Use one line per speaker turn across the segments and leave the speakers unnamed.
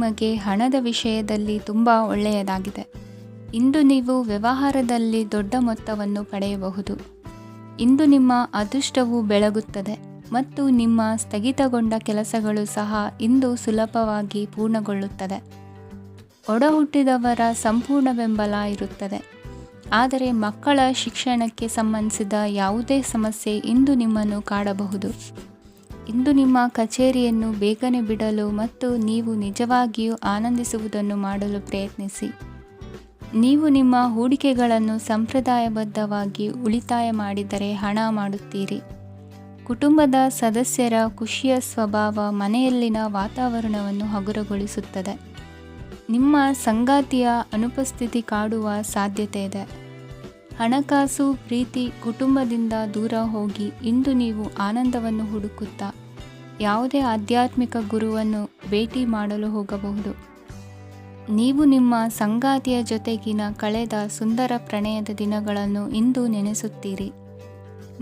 ನಿಮಗೆ ಹಣದ ವಿಷಯದಲ್ಲಿ ತುಂಬ ಒಳ್ಳೆಯದಾಗಿದೆ. ಇಂದು ನೀವು ವ್ಯವಹಾರದಲ್ಲಿ ದೊಡ್ಡ ಮೊತ್ತವನ್ನು ಪಡೆಯಬಹುದು. ಇಂದು ನಿಮ್ಮ ಅದೃಷ್ಟವು ಬೆಳಗುತ್ತದೆ ಮತ್ತು ನಿಮ್ಮ ಸ್ಥಗಿತಗೊಂಡ ಕೆಲಸಗಳು ಸಹ ಇಂದು ಸುಲಭವಾಗಿ ಪೂರ್ಣಗೊಳ್ಳುತ್ತದೆ. ಒಡಹುಟ್ಟಿದವರ ಸಂಪೂರ್ಣ ಬೆಂಬಲ ಇರುತ್ತದೆ. ಆದರೆ ಮಕ್ಕಳ ಶಿಕ್ಷಣಕ್ಕೆ ಸಂಬಂಧಿಸಿದ ಯಾವುದೇ ಸಮಸ್ಯೆ ಇಂದು ನಿಮ್ಮನ್ನು ಕಾಡಬಹುದು. ಇಂದು ನಿಮ್ಮ ಕಚೇರಿಯನ್ನು ಬೇಗನೆ ಬಿಡಲು ಮತ್ತು ನೀವು ನಿಜವಾಗಿಯೂ ಆನಂದಿಸುವುದನ್ನು ಮಾಡಲು ಪ್ರಯತ್ನಿಸಿ. ನೀವು ನಿಮ್ಮ ಹೂಡಿಕೆಗಳನ್ನು ಸಂಪ್ರದಾಯಬದ್ಧವಾಗಿ ಉಳಿತಾಯ ಮಾಡಿದರೆ ಹಣ ಮಾಡುತ್ತೀರಿ. ಕುಟುಂಬದ ಸದಸ್ಯರ ಖುಷಿಯ ಸ್ವಭಾವ ಮನೆಯಲ್ಲಿನ ವಾತಾವರಣವನ್ನು ಹಗುರಗೊಳಿಸುತ್ತದೆ. ನಿಮ್ಮ ಸಂಗಾತಿಯ ಅನುಪಸ್ಥಿತಿ ಕಾಡುವ ಸಾಧ್ಯತೆ ಇದೆ. ಹಣಕಾಸು, ಪ್ರೀತಿ, ಕುಟುಂಬದಿಂದ ದೂರ ಹೋಗಿ ಇಂದು ನೀವು ಆನಂದವನ್ನು ಹುಡುಕುತ್ತಾ ಯಾವುದೇ ಆಧ್ಯಾತ್ಮಿಕ ಗುರುವನ್ನು ಭೇಟಿ ಮಾಡಲು ಹೋಗಬಹುದು. ನೀವು ನಿಮ್ಮ ಸಂಗಾತಿಯ ಜೊತೆಗಿನ ಕಳೆದ ಸುಂದರ ಪ್ರಣಯದ ದಿನಗಳನ್ನು ಇಂದು ನೆನೆಸುತ್ತೀರಿ.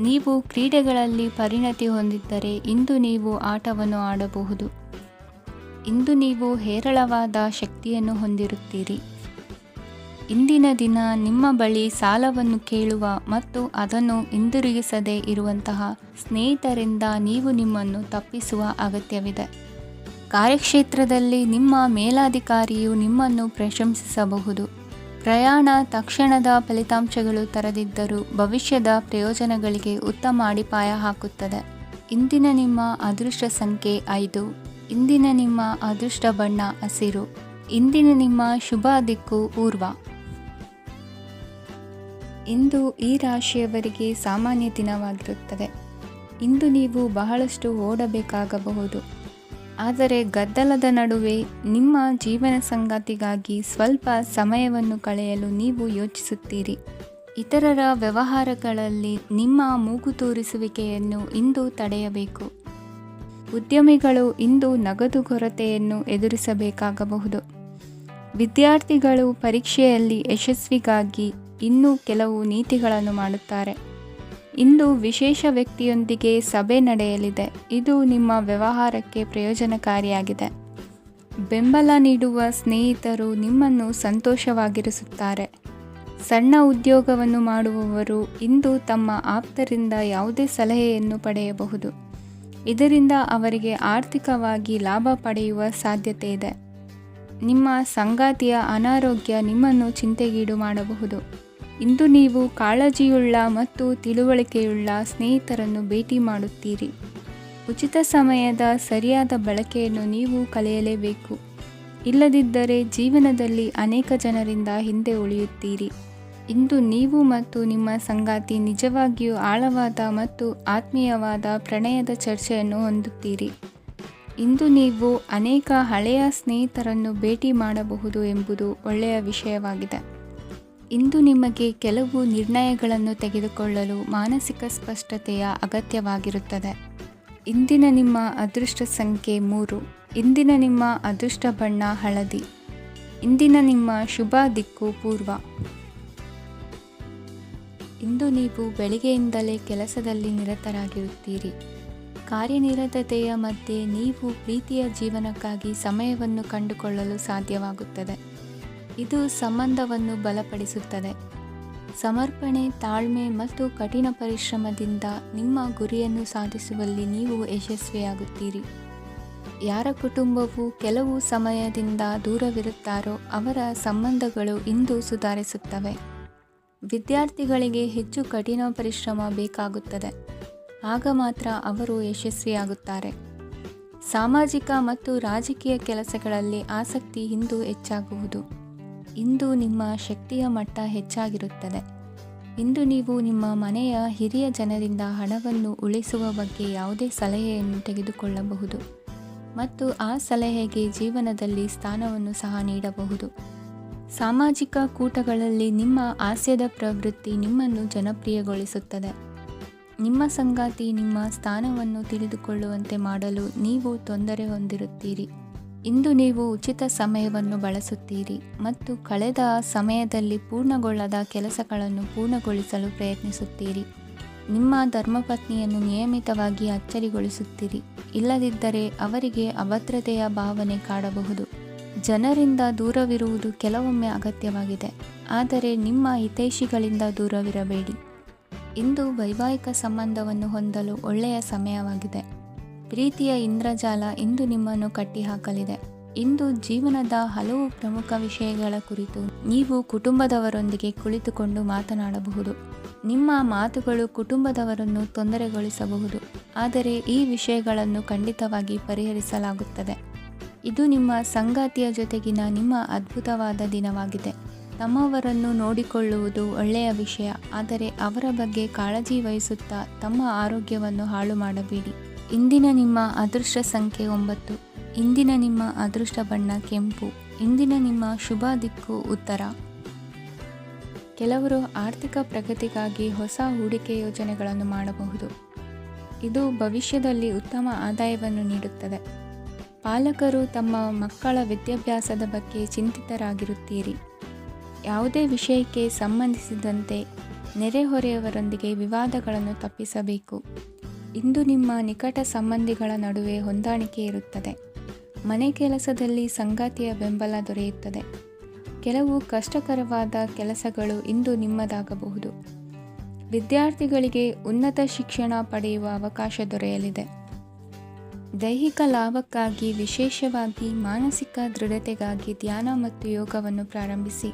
ನೀವು ಕ್ರೀಡೆಗಳಲ್ಲಿ ಪರಿಣತಿ ಹೊಂದಿದ್ದರೆ ಇಂದು ನೀವು ಆಟವನ್ನು ಆಡಬಹುದು. ಇಂದು ನೀವು ಹೇರಳವಾದ ಶಕ್ತಿಯನ್ನು ಹೊಂದಿರುತ್ತೀರಿ. ಇಂದಿನ ದಿನ ನಿಮ್ಮ ಬಳಿ ಸಾಲವನ್ನು ಕೇಳುವ ಮತ್ತು ಅದನ್ನು ಹಿಂದಿರುಗಿಸದೇ ಇರುವಂತಹ ಸ್ನೇಹಿತರಿಂದ ನೀವು ನಿಮ್ಮನ್ನು ತಪ್ಪಿಸುವ ಅಗತ್ಯವಿದೆ. ಕಾರ್ಯಕ್ಷೇತ್ರದಲ್ಲಿ ನಿಮ್ಮ ಮೇಲಾಧಿಕಾರಿಯು ನಿಮ್ಮನ್ನು ಪ್ರಶಂಸಿಸಬಹುದು. ಪ್ರಯಾಣ ತಕ್ಷಣದ ಫಲಿತಾಂಶಗಳು ತರದಿದ್ದರೂ ಭವಿಷ್ಯದ ಪ್ರಯೋಜನಗಳಿಗೆ ಉತ್ತಮ ಅಡಿಪಾಯ ಹಾಕುತ್ತದೆ. ಇಂದಿನ ನಿಮ್ಮ ಅದೃಷ್ಟ ಸಂಖ್ಯೆ 5. ಇಂದಿನ ನಿಮ್ಮ ಅದೃಷ್ಟ ಬಣ್ಣ ಹಸಿರು. ಇಂದಿನ ನಿಮ್ಮ ಶುಭ ದಿಕ್ಕು ಪೂರ್ವ. ಇಂದು ಈ ರಾಶಿಯವರಿಗೆ ಸಾಮಾನ್ಯ ದಿನವಾಗಿರುತ್ತದೆ. ಇಂದು ನೀವು ಬಹಳಷ್ಟು ಓಡಬೇಕಾಗಬಹುದು. ಆದರೆ ಗದ್ದಲದ ನಡುವೆ ನಿಮ್ಮ ಜೀವನ ಸಂಗಾತಿಗಾಗಿ ಸ್ವಲ್ಪ ಸಮಯವನ್ನು ಕಳೆಯಲು ನೀವು ಯೋಚಿಸುತ್ತೀರಿ. ಇತರರ ವ್ಯವಹಾರಗಳಲ್ಲಿ ನಿಮ್ಮ ಮೂಗು ತೂರಿಸುವಿಕೆಯನ್ನು ಇಂದು ತಡೆಯಬೇಕು. ಉದ್ಯಮಿಗಳು ಇಂದು ನಗದು ಕೊರತೆಯನ್ನು ಎದುರಿಸಬೇಕಾಗಬಹುದು. ವಿದ್ಯಾರ್ಥಿಗಳು ಪರೀಕ್ಷೆಯಲ್ಲಿ ಯಶಸ್ವಿಗಾಗಿ ಇನ್ನೂ ಕೆಲವು ನೀತಿಗಳನ್ನು ಮಾಡುತ್ತಾರೆ. ಇಂದು ವಿಶೇಷ ವ್ಯಕ್ತಿಯೊಂದಿಗೆ ಸಭೆ ನಡೆಯಲಿದೆ. ಇದು ನಿಮ್ಮ ವ್ಯವಹಾರಕ್ಕೆ ಪ್ರಯೋಜನಕಾರಿಯಾಗಿದೆ. ಬೆಂಬಲ ನೀಡುವ ಸ್ನೇಹಿತರು ನಿಮ್ಮನ್ನು ಸಂತೋಷವಾಗಿರಿಸುತ್ತಾರೆ. ಸಣ್ಣ ಉದ್ಯೋಗವನ್ನು ಮಾಡುವವರು ಇಂದು ತಮ್ಮ ಆಪ್ತರಿಂದ ಯಾವುದೇ ಸಲಹೆಯನ್ನು ಪಡೆಯಬಹುದು. ಇದರಿಂದ ಅವರಿಗೆ ಆರ್ಥಿಕವಾಗಿ ಲಾಭ ಪಡೆಯುವ ಸಾಧ್ಯತೆ ಇದೆ. ನಿಮ್ಮ ಸಂಗಾತಿಯ ಅನಾರೋಗ್ಯ ನಿಮ್ಮನ್ನು ಚಿಂತೆಗೀಡು ಮಾಡಬಹುದು. ಇಂದು ನೀವು ಕಾಳಜಿಯುಳ್ಳ ಮತ್ತು ತಿಳುವಳಿಕೆಯುಳ್ಳ ಸ್ನೇಹಿತರನ್ನು ಭೇಟಿ ಮಾಡುತ್ತೀರಿ. ಉಚಿತ ಸಮಯದ ಸರಿಯಾದ ಬಳಕೆಯನ್ನು ನೀವು ಕಲಿಯಲೇಬೇಕು. ಇಲ್ಲದಿದ್ದರೆ ಜೀವನದಲ್ಲಿ ಅನೇಕ ಜನರಿಂದ ಹಿಂದೆ ಉಳಿಯುತ್ತೀರಿ. ಇಂದು ನೀವು ಮತ್ತು ನಿಮ್ಮ ಸಂಗಾತಿ ನಿಜವಾಗಿಯೂ ಆಳವಾದ ಮತ್ತು ಆತ್ಮೀಯವಾದ ಪ್ರಣಯದ ಚರ್ಚೆಯನ್ನು ಹೊಂದುತ್ತೀರಿ. ಇಂದು ನೀವು ಅನೇಕ ಹಳೆಯ ಸ್ನೇಹಿತರನ್ನು ಭೇಟಿ ಮಾಡಬಹುದು ಎಂಬುದು ಒಳ್ಳೆಯ ವಿಷಯವಾಗಿದೆ. ಇಂದು ನಿಮಗೆ ಕೆಲವು ನಿರ್ಣಯಗಳನ್ನು ತೆಗೆದುಕೊಳ್ಳಲು ಮಾನಸಿಕ ಸ್ಪಷ್ಟತೆಯ ಅಗತ್ಯವಾಗಿರುತ್ತದೆ. ಇಂದಿನ ನಿಮ್ಮ ಅದೃಷ್ಟ ಸಂಖ್ಯೆ 3. ಇಂದಿನ ನಿಮ್ಮ ಅದೃಷ್ಟ ಬಣ್ಣ ಹಳದಿ. ಇಂದಿನ ನಿಮ್ಮ ಶುಭ ದಿಕ್ಕು ಪೂರ್ವ. ಇಂದು ನೀವು ಬೆಳಿಗ್ಗೆಯಿಂದಲೇ ಕೆಲಸದಲ್ಲಿ ನಿರತರಾಗಿರುತ್ತೀರಿ. ಕಾರ್ಯನಿರತತೆಯ ಮಧ್ಯೆ ನೀವು ಪ್ರೀತಿಯ ಜೀವನಕ್ಕಾಗಿ ಸಮಯವನ್ನು ಕಂಡುಕೊಳ್ಳಲು ಸಾಧ್ಯವಾಗುತ್ತದೆ. ಇದು ಸಂಬಂಧವನ್ನು ಬಲಪಡಿಸುತ್ತದೆ. ಸಮರ್ಪಣೆ, ತಾಳ್ಮೆ ಮತ್ತು ಕಠಿಣ ಪರಿಶ್ರಮದಿಂದ ನಿಮ್ಮ ಗುರಿಯನ್ನು ಸಾಧಿಸುವಲ್ಲಿ ನೀವು ಯಶಸ್ವಿಯಾಗುತ್ತೀರಿ. ಯಾರ ಕುಟುಂಬವು ಕೆಲವು ಸಮಯದಿಂದ ದೂರವಿರುತ್ತಾರೋ ಅವರ ಸಂಬಂಧಗಳು ಇಂದು ಸುಧಾರಿಸುತ್ತವೆ. ವಿದ್ಯಾರ್ಥಿಗಳಿಗೆ ಹೆಚ್ಚು ಕಠಿಣ ಪರಿಶ್ರಮ ಬೇಕಾಗುತ್ತದೆ. ಆಗ ಮಾತ್ರ ಅವರು ಯಶಸ್ವಿಯಾಗುತ್ತಾರೆ. ಸಾಮಾಜಿಕ ಮತ್ತು ರಾಜಕೀಯ ಕೆಲಸಗಳಲ್ಲಿ ಆಸಕ್ತಿ ಇಂದು ಹೆಚ್ಚಾಗುವುದು. ಇಂದು ನಿಮ್ಮ ಶಕ್ತಿಯ ಮಟ್ಟ ಹೆಚ್ಚಾಗಿರುತ್ತದೆ. ಇಂದು ನೀವು ನಿಮ್ಮ ಮನೆಯ ಹಿರಿಯ ಜನರಿಂದ ಹಣವನ್ನು ಉಳಿಸುವ ಬಗ್ಗೆ ಯಾವುದೇ ಸಲಹೆಯನ್ನು ತೆಗೆದುಕೊಳ್ಳಬಹುದು ಮತ್ತು ಆ ಸಲಹೆಗೆ ಜೀವನದಲ್ಲಿ ಸ್ಥಾನವನ್ನು ಸಹ ನೀಡಬಹುದು. ಸಾಮಾಜಿಕ ಕೂಟಗಳಲ್ಲಿ ನಿಮ್ಮ ಹಾಸ್ಯದ ಪ್ರವೃತ್ತಿ ನಿಮ್ಮನ್ನು ಜನಪ್ರಿಯಗೊಳಿಸುತ್ತದೆ. ನಿಮ್ಮ ಸಂಗಾತಿ ನಿಮ್ಮ ಸ್ಥಾನವನ್ನು ತಿಳಿದುಕೊಳ್ಳುವಂತೆ ಮಾಡಲು ನೀವು ತೊಂದರೆ ಹೊಂದಿರುತ್ತೀರಿ. ಇಂದು ನೀವು ಉಚಿತ ಸಮಯವನ್ನು ಬಳಸುತ್ತೀರಿ ಮತ್ತು ಕಳೆದ ಸಮಯದಲ್ಲಿ ಪೂರ್ಣಗೊಳ್ಳದ ಕೆಲಸಗಳನ್ನು ಪೂರ್ಣಗೊಳಿಸಲು ಪ್ರಯತ್ನಿಸುತ್ತೀರಿ. ನಿಮ್ಮ ಧರ್ಮಪತ್ನಿಯನ್ನು ನಿಯಮಿತವಾಗಿ ಅಚ್ಚರಿಗೊಳಿಸುತ್ತೀರಿ. ಇಲ್ಲದಿದ್ದರೆ ಅವರಿಗೆ ಅಭದ್ರತೆಯ ಭಾವನೆ ಕಾಡಬಹುದು. ಜನರಿಂದ ದೂರವಿರುವುದು ಕೆಲವೊಮ್ಮೆ ಅಗತ್ಯವಾಗಿದೆ, ಆದರೆ ನಿಮ್ಮ ಹಿತೈಷಿಗಳಿಂದ ದೂರವಿರಬೇಡಿ. ಇಂದು ವೈವಾಹಿಕ ಸಂಬಂಧವನ್ನು ಹೊಂದಲು ಒಳ್ಳೆಯ ಸಮಯವಾಗಿದೆ. ಪ್ರೀತಿಯ ಇಂದ್ರಜಾಲ ಇಂದು ನಿಮ್ಮನ್ನು ಕಟ್ಟಿಹಾಕಲಿದೆ. ಇಂದು ಜೀವನದ ಹಲವು ಪ್ರಮುಖ ವಿಷಯಗಳ ಕುರಿತು ನೀವು ಕುಟುಂಬದವರೊಂದಿಗೆ ಕುಳಿತುಕೊಂಡು ಮಾತನಾಡಬಹುದು. ನಿಮ್ಮ ಮಾತುಗಳು ಕುಟುಂಬದವರನ್ನು ತೊಂದರೆಗೊಳಿಸಬಹುದು, ಆದರೆ ಈ ವಿಷಯಗಳನ್ನು ಖಂಡಿತವಾಗಿ ಪರಿಹರಿಸಲಾಗುತ್ತದೆ. ಇದು ನಿಮ್ಮ ಸಂಗಾತಿಯ ಜೊತೆಗಿನ ನಿಮ್ಮ ಅದ್ಭುತವಾದ ದಿನವಾಗಿದೆ. ತಮ್ಮವರನ್ನು ನೋಡಿಕೊಳ್ಳುವುದು ಒಳ್ಳೆಯ ವಿಷಯ, ಆದರೆ ಅವರ ಬಗ್ಗೆ ಕಾಳಜಿ ವಹಿಸುತ್ತಾ ತಮ್ಮ ಆರೋಗ್ಯವನ್ನು ಹಾಳು ಮಾಡಬೇಡಿ. ಇಂದಿನ ನಿಮ್ಮ ಅದೃಷ್ಟ ಸಂಖ್ಯೆ 9. ಇಂದಿನ ನಿಮ್ಮ ಅದೃಷ್ಟ ಬಣ್ಣ ಕೆಂಪು. ಇಂದಿನ ನಿಮ್ಮ ಶುಭ ದಿಕ್ಕು ಉತ್ತರ. ಕೆಲವರು ಆರ್ಥಿಕ ಪ್ರಗತಿಗಾಗಿ ಹೊಸ ಹೂಡಿಕೆ ಯೋಜನೆಗಳನ್ನು ಮಾಡಬಹುದು. ಇದು ಭವಿಷ್ಯದಲ್ಲಿ ಉತ್ತಮ ಆದಾಯವನ್ನು ನೀಡುತ್ತದೆ. ಪಾಲಕರು ತಮ್ಮ ಮಕ್ಕಳ ವಿದ್ಯಾಭ್ಯಾಸದ ಬಗ್ಗೆ ಚಿಂತಿತರಾಗಿರುತ್ತೀರಿ. ಯಾವುದೇ ವಿಷಯಕ್ಕೆ ಸಂಬಂಧಿಸಿದಂತೆ ನೆರೆಹೊರೆಯವರೊಂದಿಗೆ ವಿವಾದಗಳನ್ನು ತಪ್ಪಿಸಬೇಕು. ಇಂದು ನಿಮ್ಮ ನಿಕಟ ಸಂಬಂಧಿಗಳ ನಡುವೆ ಹೊಂದಾಣಿಕೆ ಇರುತ್ತದೆ. ಮನೆ ಕೆಲಸದಲ್ಲಿ ಸಂಗಾತಿಯ ಬೆಂಬಲ ದೊರೆಯುತ್ತದೆ. ಕೆಲವು ಕಷ್ಟಕರವಾದ ಕೆಲಸಗಳು ಇಂದು ನಿಮ್ಮದಾಗಬಹುದು. ವಿದ್ಯಾರ್ಥಿಗಳಿಗೆ ಉನ್ನತ ಶಿಕ್ಷಣ ಪಡೆಯುವ ಅವಕಾಶ ದೊರೆಯಲಿದೆ. ದೈಹಿಕ ಲಾಭಕ್ಕಾಗಿ, ವಿಶೇಷವಾಗಿ ಮಾನಸಿಕ ದೃಢತೆಗಾಗಿ ಧ್ಯಾನ ಮತ್ತು ಯೋಗವನ್ನು ಪ್ರಾರಂಭಿಸಿ.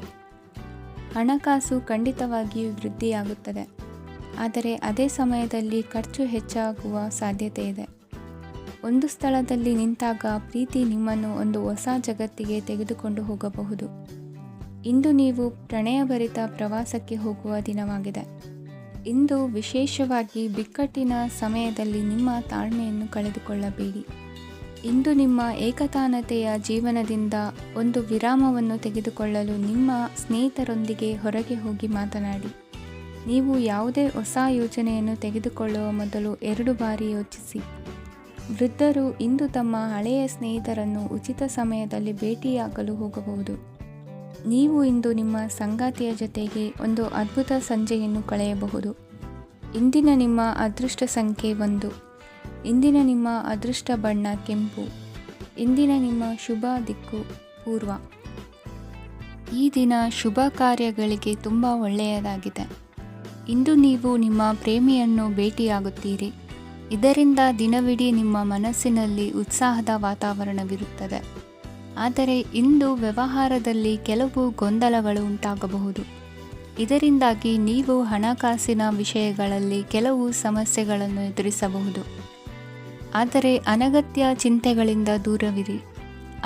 ಹಣಕಾಸು ಖಂಡಿತವಾಗಿಯೂ ವೃದ್ಧಿಯಾಗುತ್ತದೆ, ಆದರೆ ಅದೇ ಸಮಯದಲ್ಲಿ ಖರ್ಚು ಹೆಚ್ಚಾಗುವ ಸಾಧ್ಯತೆ ಇದೆ. ಒಂದು ಸ್ಥಳದಲ್ಲಿ ನಿಂತಾಗ ಪ್ರೀತಿ ನಿಮ್ಮನ್ನು ಒಂದು ಹೊಸ ಜಗತ್ತಿಗೆ ತೆಗೆದುಕೊಂಡು ಹೋಗಬಹುದು. ಇಂದು ನೀವು ಪ್ರಣಯಭರಿತ ಪ್ರವಾಸಕ್ಕೆ ಹೋಗುವ ದಿನವಾಗಿದೆ. ಇಂದು ವಿಶೇಷವಾಗಿ ಬಿಕ್ಕಟ್ಟಿನ ಸಮಯದಲ್ಲಿ ನಿಮ್ಮ ತಾಳ್ಮೆಯನ್ನು ಕಳೆದುಕೊಳ್ಳಬೇಡಿ. ಇಂದು ನಿಮ್ಮ ಏಕತಾನತೆಯ ಜೀವನದಿಂದ ಒಂದು ವಿರಾಮವನ್ನು ತೆಗೆದುಕೊಳ್ಳಲು ನಿಮ್ಮ ಸ್ನೇಹಿತರೊಂದಿಗೆ ಹೊರಗೆ ಹೋಗಿ ಮಾತನಾಡಿ. ನೀವು ಯಾವುದೇ ಹೊಸ ಯೋಜನೆಯನ್ನು ತೆಗೆದುಕೊಳ್ಳುವ ಮೊದಲು 2 ಬಾರಿ ಯೋಚಿಸಿ. ವೃದ್ಧರು ಇಂದು ತಮ್ಮ ಹಳೆಯ ಸ್ನೇಹಿತರನ್ನು ಉಚಿತ ಸಮಯದಲ್ಲಿ ಭೇಟಿಯಾಗಲು ಹೋಗಬಹುದು. ನೀವು ಇಂದು ನಿಮ್ಮ ಸಂಗಾತಿಯ ಜೊತೆಗೆ ಒಂದು ಅದ್ಭುತ ಸಂಜೆಯನ್ನು ಕಳೆಯಬಹುದು. ಇಂದಿನ ನಿಮ್ಮ ಅದೃಷ್ಟ ಸಂಖ್ಯೆ 1. ಇಂದಿನ ನಿಮ್ಮ ಅದೃಷ್ಟ ಬಣ್ಣ ಕೆಂಪು. ಇಂದಿನ ನಿಮ್ಮ ಶುಭ ದಿಕ್ಕು ಪೂರ್ವ. ಈ ದಿನ ಶುಭ ಕಾರ್ಯಗಳಿಗೆ ತುಂಬ ಒಳ್ಳೆಯದಾಗಿದೆ. ಇಂದು ನೀವು ನಿಮ್ಮ ಪ್ರೇಮಿಯನ್ನು ಭೇಟಿಯಾಗುತ್ತೀರಿ. ಇದರಿಂದ ದಿನವಿಡೀ ನಿಮ್ಮ ಮನಸ್ಸಿನಲ್ಲಿ ಉತ್ಸಾಹದ ವಾತಾವರಣವಿರುತ್ತದೆ. ಆದರೆ ಇಂದು ವ್ಯವಹಾರದಲ್ಲಿ ಕೆಲವು ಗೊಂದಲಗಳು ಉಂಟಾಗಬಹುದು. ಇದರಿಂದಾಗಿ ನೀವು ಹಣಕಾಸಿನ ವಿಷಯಗಳಲ್ಲಿ ಕೆಲವು ಸಮಸ್ಯೆಗಳನ್ನು ಎದುರಿಸಬಹುದು. ಆದರೆ ಅನಗತ್ಯ ಚಿಂತೆಗಳಿಂದ ದೂರವಿರಿ.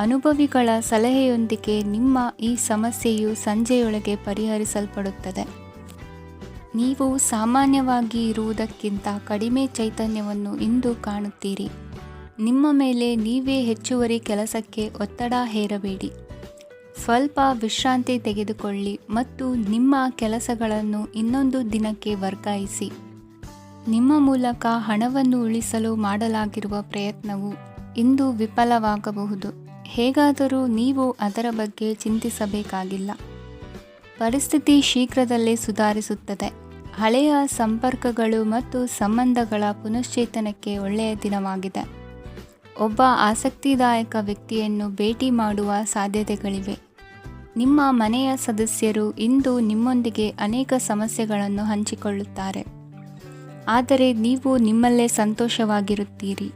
ಅನುಭವಿಗಳ ಸಲಹೆಯೊಂದಿಗೆ ನಿಮ್ಮ ಈ ಸಮಸ್ಯೆಯು ಸಂಜೆಯೊಳಗೆ ಪರಿಹರಿಸಲ್ಪಡುತ್ತದೆ. ನೀವು ಸಾಮಾನ್ಯವಾಗಿ ಇರುವುದಕ್ಕಿಂತ ಕಡಿಮೆ ಚೈತನ್ಯವನ್ನು ಇಂದು ಕಾಣುತ್ತೀರಿ. ನಿಮ್ಮ ಮೇಲೆ ನೀವೇ ಹೆಚ್ಚುವರಿ ಕೆಲಸಕ್ಕೆ ಒತ್ತಡ ಹೇರಬೇಡಿ. ಸ್ವಲ್ಪ ವಿಶ್ರಾಂತಿ ತೆಗೆದುಕೊಳ್ಳಿ ಮತ್ತು ನಿಮ್ಮ ಕೆಲಸಗಳನ್ನು ಇನ್ನೊಂದು ದಿನಕ್ಕೆ ವರ್ಗಾಯಿಸಿ. ನಿಮ್ಮ ಮೂಲಕ ಹಣವನ್ನು ಉಳಿಸಲು ಮಾಡಲಾಗಿರುವ ಪ್ರಯತ್ನವು ಇಂದು ವಿಫಲವಾಗಬಹುದು. ಹೇಗಾದರೂ ನೀವು ಅದರ ಬಗ್ಗೆ ಚಿಂತಿಸಬೇಕಾಗಿಲ್ಲ. ಪರಿಸ್ಥಿತಿ ಶೀಘ್ರದಲ್ಲೇ ಸುಧಾರಿಸುತ್ತದೆ. ಹಳೆಯ ಸಂಪರ್ಕಗಳು ಮತ್ತು ಸಂಬಂಧಗಳ ಪುನಶ್ಚೇತನಕ್ಕೆ ಒಳ್ಳೆಯ ದಿನವಾಗಿದೆ. ಒಬ್ಬ ಆಸಕ್ತಿದಾಯಕ ವ್ಯಕ್ತಿಯನ್ನು ಭೇಟಿ ಮಾಡುವ ಸಾಧ್ಯತೆಗಳಿವೆ. ನಿಮ್ಮ ಮನೆಯ ಸದಸ್ಯರು ಇಂದು ನಿಮ್ಮೊಂದಿಗೆ ಅನೇಕ ಸಮಸ್ಯೆಗಳನ್ನು ಹಂಚಿಕೊಳ್ಳುತ್ತಾರೆ, ಆದರೆ ನೀವು ನಿಮ್ಮಲ್ಲೇ ಸಂತೋಷವಾಗಿರುತ್ತೀರಿ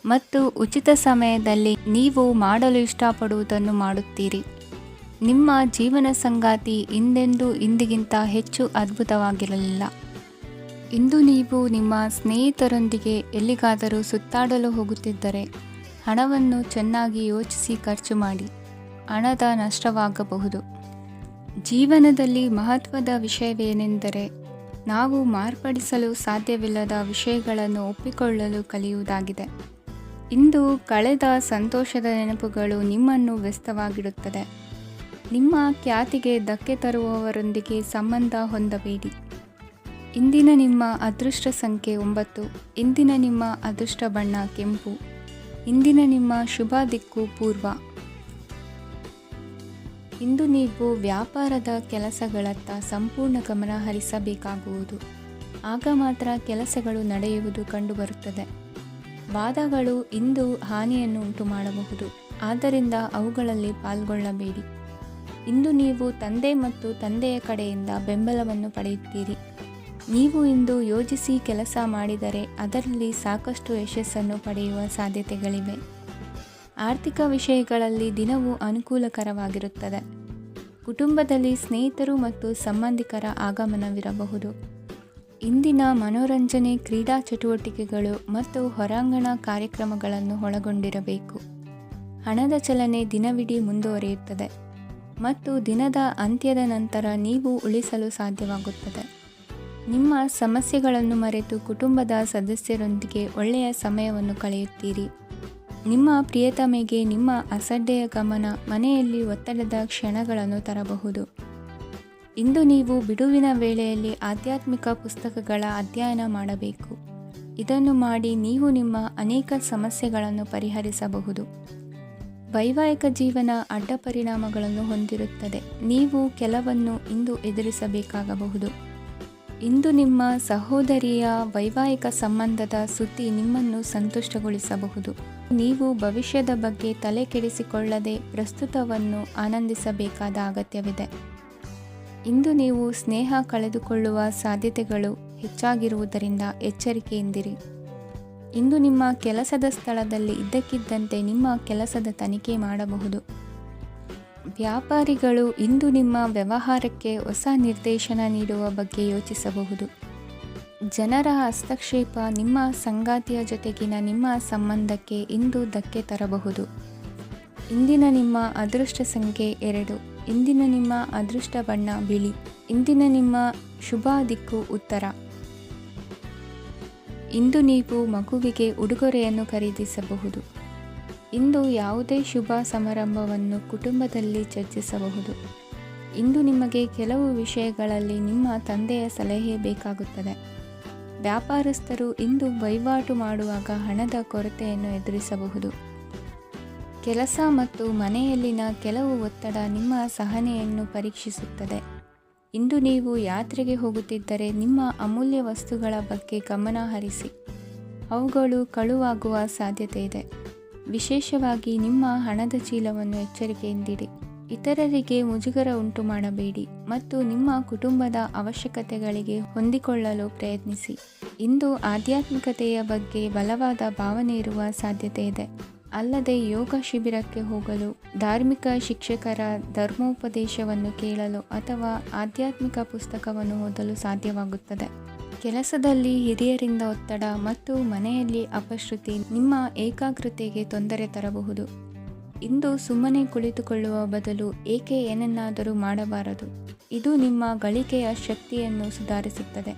ಮತ್ತು ಉಚಿತ ಸಮಯದಲ್ಲಿ ನೀವು ಮಾಡಲು ಇಷ್ಟಪಡುವುದನ್ನು ಮಾಡುತ್ತೀರಿ. ನಿಮ್ಮ ಜೀವನ ಸಂಗಾತಿ ಇಂದಿಗಿಂತ ಹೆಚ್ಚು ಅದ್ಭುತವಾಗಿರಲಿಲ್ಲ. ಇಂದು ನೀವು ನಿಮ್ಮ ಸ್ನೇಹಿತರೊಂದಿಗೆ ಎಲ್ಲಿಗಾದರೂ ಸುತ್ತಾಡಲು ಹೋಗುತ್ತಿದ್ದರೆ ಹಣವನ್ನು ಚೆನ್ನಾಗಿ ಯೋಚಿಸಿ ಖರ್ಚು ಮಾಡಿ. ಹಣದ ನಷ್ಟವಾಗಬಹುದು. ಜೀವನದಲ್ಲಿ ಮಹತ್ವದ ವಿಷಯವೇನೆಂದರೆ ನಾವು ಮಾರ್ಪಡಿಸಲು ಸಾಧ್ಯವಿಲ್ಲದ ವಿಷಯಗಳನ್ನು ಒಪ್ಪಿಕೊಳ್ಳಲು ಕಲಿಯುವುದಾಗಿದೆ. ಇಂದು ಕಳೆದ ಸಂತೋಷದ ನೆನಪುಗಳು ನಿಮ್ಮನ್ನು ವ್ಯಸ್ತವಾಗಿಡುತ್ತದೆ. ನಿಮ್ಮ ಖ್ಯಾತಿಗೆ ಧಕ್ಕೆ ತರುವವರೊಂದಿಗೆ ಸಂಬಂಧ ಹೊಂದಬೇಡಿ. ಇಂದಿನ ನಿಮ್ಮ ಅದೃಷ್ಟ ಸಂಖ್ಯೆ 9. ಇಂದಿನ ನಿಮ್ಮ ಅದೃಷ್ಟ ಬಣ್ಣ ಕೆಂಪು. ಇಂದಿನ ನಿಮ್ಮ ಶುಭ ದಿಕ್ಕು ಪೂರ್ವ. ಇಂದು ನೀವು ವ್ಯಾಪಾರದ ಕೆಲಸಗಳತ್ತ ಸಂಪೂರ್ಣ ಗಮನ ಹರಿಸಬೇಕಾಗುವುದು. ಆಗ ಮಾತ್ರ ಕೆಲಸಗಳು ನಡೆಯುವುದು ಕಂಡುಬರುತ್ತದೆ. ವಾದಗಳು ಇಂದು ಹಾನಿಯನ್ನು ಉಂಟು ಮಾಡಬಹುದು. ಆದ್ದರಿಂದ ಅವುಗಳಲ್ಲಿ ಪಾಲ್ಗೊಳ್ಳಬೇಡಿ. ಇಂದು ನೀವು ತಂದೆ ಮತ್ತು ತಂದೆಯ ಕಡೆಯಿಂದ ಬೆಂಬಲವನ್ನು ಪಡೆಯುತ್ತೀರಿ. ನೀವು ಇಂದು ಯೋಜಿಸಿ ಕೆಲಸ ಮಾಡಿದರೆ ಅದರಲ್ಲಿ ಸಾಕಷ್ಟು ಯಶಸ್ಸನ್ನು ಪಡೆಯುವ ಸಾಧ್ಯತೆಗಳಿವೆ. ಆರ್ಥಿಕ ವಿಷಯಗಳಲ್ಲಿ ದಿನವೂ ಅನುಕೂಲಕರವಾಗಿರುತ್ತದೆ. ಕುಟುಂಬದಲ್ಲಿ ಸ್ನೇಹಿತರು ಮತ್ತು ಸಂಬಂಧಿಕರ ಆಗಮನವಿರಬಹುದು. ಇಂದಿನ ಮನೋರಂಜನೆ ಕ್ರೀಡಾ ಚಟುವಟಿಕೆಗಳು ಮತ್ತು ಹೊರಾಂಗಣ ಕಾರ್ಯಕ್ರಮಗಳನ್ನು ಒಳಗೊಂಡಿರಬೇಕು. ಹಣದ ಚಲನೆ ದಿನವಿಡೀ ಮುಂದುವರಿಯುತ್ತದೆ ಮತ್ತು ದಿನದ ಅಂತ್ಯದ ನಂತರ ನೀವು ಉಳಿಸಲು ಸಾಧ್ಯವಾಗುತ್ತದೆ. ನಿಮ್ಮ ಸಮಸ್ಯೆಗಳನ್ನು ಮರೆತು ಕುಟುಂಬದ ಸದಸ್ಯರೊಂದಿಗೆ ಒಳ್ಳೆಯ ಸಮಯವನ್ನು ಕಳೆಯುತ್ತೀರಿ. ನಿಮ್ಮ ಪ್ರಿಯತಮೆಗೆ ನಿಮ್ಮ ಅಸಡ್ಡೆಯ ಗಮನ ಮನೆಯಲ್ಲಿ ಒತ್ತಡದ ಕ್ಷಣಗಳನ್ನು ತರಬಹುದು. ಇಂದು ನೀವು ಬಿಡುವಿನ ವೇಳೆಯಲ್ಲಿ ಆಧ್ಯಾತ್ಮಿಕ ಪುಸ್ತಕಗಳ ಅಧ್ಯಯನ ಮಾಡಬೇಕು. ಇದನ್ನು ಮಾಡಿ ನೀವು ನಿಮ್ಮ ಅನೇಕ ಸಮಸ್ಯೆಗಳನ್ನು ಪರಿಹರಿಸಬಹುದು. ವೈವಾಹಿಕ ಜೀವನ ಅಡ್ಡ ಪರಿಣಾಮಗಳನ್ನು ಹೊಂದಿರುತ್ತದೆ. ನೀವು ಕೆಲವನ್ನು ಇಂದು ಎದುರಿಸಬೇಕಾಗಬಹುದು. ಇಂದು ನಿಮ್ಮ ಸಹೋದರಿಯ ವೈವಾಹಿಕ ಸಂಬಂಧದ ಸುದ್ದಿ ನಿಮ್ಮನ್ನು ಸಂತುಷ್ಟಗೊಳಿಸಬಹುದು. ನೀವು ಭವಿಷ್ಯದ ಬಗ್ಗೆ ತಲೆ ಕೆಡಿಸಿಕೊಳ್ಳದೆ ಪ್ರಸ್ತುತವನ್ನು ಆನಂದಿಸಬೇಕಾದ ಅಗತ್ಯವಿದೆ. ಇಂದು ನೀವು ಸ್ನೇಹ ಕಳೆದುಕೊಳ್ಳುವ ಸಾಧ್ಯತೆಗಳು ಹೆಚ್ಚಾಗಿರುವುದರಿಂದ ಎಚ್ಚರಿಕೆಯಿಂದಿರಿ. ಇಂದು ನಿಮ್ಮ ಕೆಲಸದ ಸ್ಥಳದಲ್ಲಿ ಇದ್ದಕ್ಕಿದ್ದಂತೆ ನಿಮ್ಮ ಕೆಲಸದ ತನಿಖೆ ಮಾಡಬಹುದು. ವ್ಯಾಪಾರಿಗಳು ಇಂದು ನಿಮ್ಮ ವ್ಯವಹಾರಕ್ಕೆ ಹೊಸ ನಿರ್ದೇಶನ ನೀಡುವ ಬಗ್ಗೆ ಯೋಚಿಸಬಹುದು. ಜನರ ಹಸ್ತಕ್ಷೇಪ ನಿಮ್ಮ ಸಂಗಾತಿಯ ಜೊತೆಗಿನ ನಿಮ್ಮ ಸಂಬಂಧಕ್ಕೆ ಇಂದು ಧಕ್ಕೆ ತರಬಹುದು. ಇಂದಿನ ನಿಮ್ಮ ಅದೃಷ್ಟ ಸಂಖ್ಯೆ 2. ಇಂದಿನ ನಿಮ್ಮ ಅದೃಷ್ಟ ಬಣ್ಣ ಬಿಳಿ. ಇಂದಿನ ನಿಮ್ಮ ಶುಭ ದಿಕ್ಕು ಉತ್ತರ. ಇಂದು ನೀವು ಮಗುವಿಗೆ ಉಡುಗೊರೆಯನ್ನು ಖರೀದಿಸಬಹುದು. ಇಂದು ಯಾವುದೇ ಶುಭ ಸಮಾರಂಭವನ್ನು ಕುಟುಂಬದಲ್ಲಿ ಚರ್ಚಿಸಬಹುದು. ಇಂದು ನಿಮಗೆ ಕೆಲವು ವಿಷಯಗಳಲ್ಲಿ ನಿಮ್ಮ ತಂದೆಯ ಸಲಹೆ ಬೇಕಾಗುತ್ತದೆ. ವ್ಯಾಪಾರಸ್ಥರು ಇಂದು ವಹಿವಾಟು ಮಾಡುವಾಗ ಹಣದ ಕೊರತೆಯನ್ನು ಎದುರಿಸಬಹುದು. ಕೆಲಸ ಮತ್ತು ಮನೆಯಲ್ಲಿನ ಕೆಲವು ಒತ್ತಡ ನಿಮ್ಮ ಸಹನೆಯನ್ನು ಪರೀಕ್ಷಿಸುತ್ತದೆ. ಇಂದು ನೀವು ಯಾತ್ರೆಗೆ ಹೋಗುತ್ತಿದ್ದರೆ ನಿಮ್ಮ ಅಮೂಲ್ಯ ವಸ್ತುಗಳ ಬಗ್ಗೆ ಗಮನ ಹರಿಸಿ. ಅವುಗಳು ಕಳುವಾಗುವ ಸಾಧ್ಯತೆ ಇದೆ. ವಿಶೇಷವಾಗಿ ನಿಮ್ಮ ಹಣದ ಚೀಲವನ್ನು ಎಚ್ಚರಿಕೆಯಿಂದಿಡಿ. ಇತರರಿಗೆ ಮುಜುಗರ ಉಂಟು ಮಾಡಬೇಡಿ ಮತ್ತು ನಿಮ್ಮ ಕುಟುಂಬದ ಅವಶ್ಯಕತೆಗಳಿಗೆ ಹೊಂದಿಕೊಳ್ಳಲು ಪ್ರಯತ್ನಿಸಿ. ಇಂದು ಆಧ್ಯಾತ್ಮಿಕತೆಯ ಬಗ್ಗೆ ಬಲವಾದ ಭಾವನೆ ಇರುವ ಸಾಧ್ಯತೆ ಇದೆ. ಅಲ್ಲದೆ ಯೋಗ ಶಿಬಿರಕ್ಕೆ ಹೋಗಲು, ಧಾರ್ಮಿಕ ಶಿಕ್ಷಕರ ಧರ್ಮೋಪದೇಶವನ್ನು ಕೇಳಲು ಅಥವಾ ಆಧ್ಯಾತ್ಮಿಕ ಪುಸ್ತಕವನ್ನು ಓದಲು ಸಾಧ್ಯವಾಗುತ್ತದೆ. ಕೆಲಸದಲ್ಲಿ ಹಿರಿಯರಿಂದ ಒತ್ತಡ ಮತ್ತು ಮನೆಯಲ್ಲಿ ಅಪಶ್ರುತಿ ನಿಮ್ಮ ಏಕಾಗ್ರತೆಗೆ ತೊಂದರೆ ತರಬಹುದು. ಇಂದು ಸುಮ್ಮನೆ ಕುಳಿತುಕೊಳ್ಳುವ ಬದಲು ಏಕೆ ಏನನ್ನಾದರೂ ಮಾಡಬಾರದು. ಇದು ನಿಮ್ಮ ಗಳಿಕೆಯ ಶಕ್ತಿಯನ್ನು ಸುಧಾರಿಸುತ್ತದೆ.